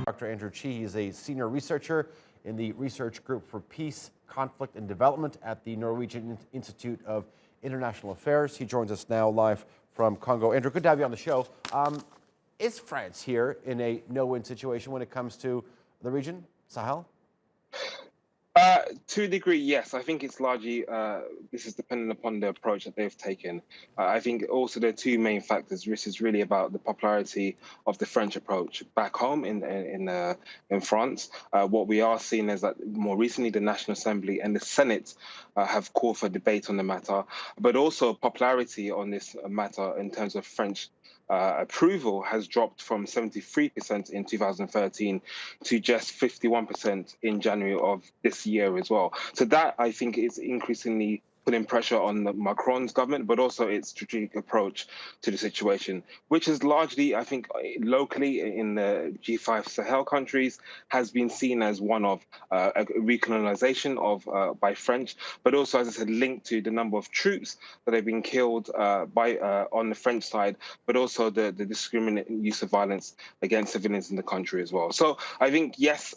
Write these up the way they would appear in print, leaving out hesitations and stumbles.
Dr. Yaw Tchie is a senior researcher in the Research Group for Peace, Conflict and Development at the Norwegian Institute of International Affairs. He joins us now live from Congo. Andrew, good to have you on the show. Is France here in a no-win situation when it comes to the region, Sahel? To a degree, yes. I think it's largely, this is dependent upon the approach that they've taken. I think also there are two main factors. This is really about the popularity of the French approach back home in France. What we are seeing is that more recently the National Assembly and the Senate have called for debate on the matter, but also popularity on this matter in terms of French approval has dropped from 73% in 2013 to just 51% in January of this year as well. So that, I think, is increasingly putting pressure on Macron's government, but also its strategic approach to the situation, which is largely, I think, locally in the G5 Sahel countries, has been seen as one of a recolonization of by French, but also, as I said, linked to the number of troops that have been killed on the French side, but also the discriminate use of violence against civilians in the country as well. So I think, yes,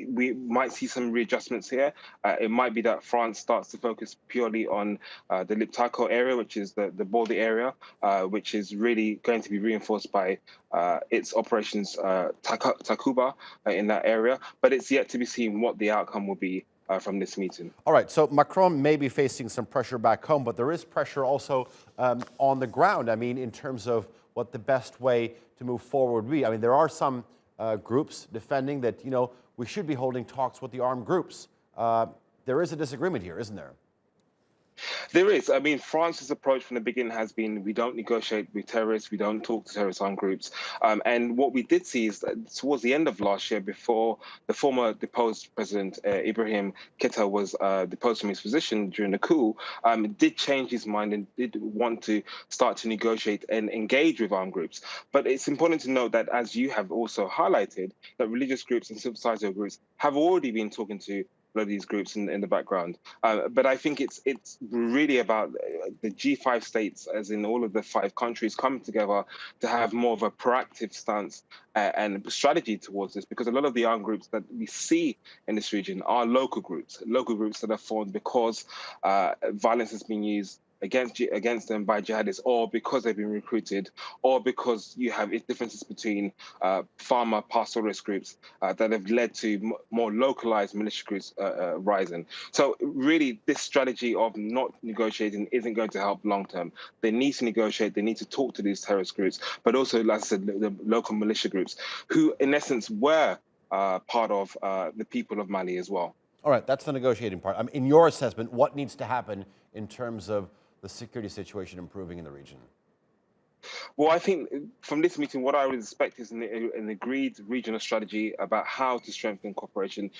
we might see some readjustments here. It might be that France starts to focus purely on the Liptako area, which is the border area, which is really going to be reinforced by its operations Takuba in that area. But it's yet to be seen what the outcome will be from this meeting. All right, so Macron may be facing some pressure back home, but there is pressure also on the ground. I mean, in terms of what the best way to move forward would be. I mean, there are some groups defending that, you know, we should be holding talks with the armed groups. There is a disagreement here, isn't there? There is. I mean, France's approach from the beginning has been, we don't negotiate with terrorists, we don't talk to terrorist armed groups. And what we did see is that towards the end of last year, before the former deposed president, Ibrahim Keita, was deposed from his position during the coup, did change his mind and did want to start to negotiate and engage with armed groups. But it's important to note that, as you have also highlighted, that religious groups and civil society groups have already been talking to of these groups in the background. But I think it's really about the G5 states, as in all of the 5 countries, coming together to have more of a proactive stance and strategy towards this, because a lot of the armed groups that we see in this region are local groups that are formed because violence has been used against them by jihadists, or because they've been recruited, or because you have differences between farmer pastoralist groups that have led to more localized militia groups rising. So really, this strategy of not negotiating isn't going to help long term. They need to negotiate, they need to talk to these terrorist groups, but also, like I said, the local militia groups, who in essence were part of the people of Mali as well. All right, that's the negotiating part. In your assessment, what needs to happen in terms of the security situation improving in the region? Well, I think from this meeting, what I would expect is an agreed regional strategy about how to strengthen cooperation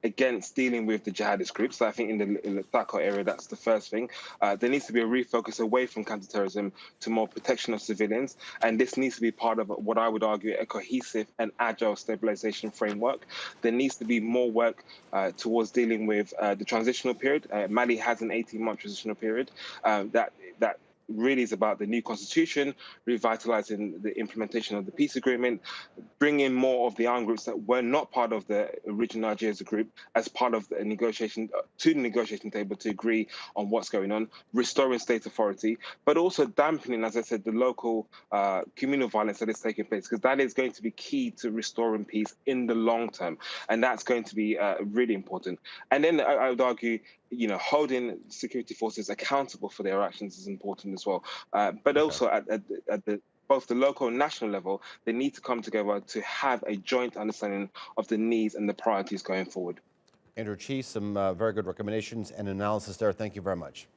against dealing with the jihadist groups. So I think in the Dhaka area, that's the first thing. There needs to be a refocus away from counterterrorism to more protection of civilians. And this needs to be part of what I would argue a cohesive and agile stabilization framework. There needs to be more work towards dealing with the transitional period. Mali has an 18-month transitional period that really is about the new constitution, revitalizing the implementation of the peace agreement, bringing more of the armed groups that were not part of the original Algiers group as part of the negotiation to the negotiation table to agree on what's going on, restoring state authority, but also dampening, as I said, the local communal violence that is taking place, because that is going to be key to restoring peace in the long term. And that's going to be really important. And then I would argue, you know, holding security forces accountable for their actions is important as well. But also at both the local and national level, they need to come together to have a joint understanding of the needs and the priorities going forward. Yaw Tchie, some very good recommendations and analysis there. Thank you very much.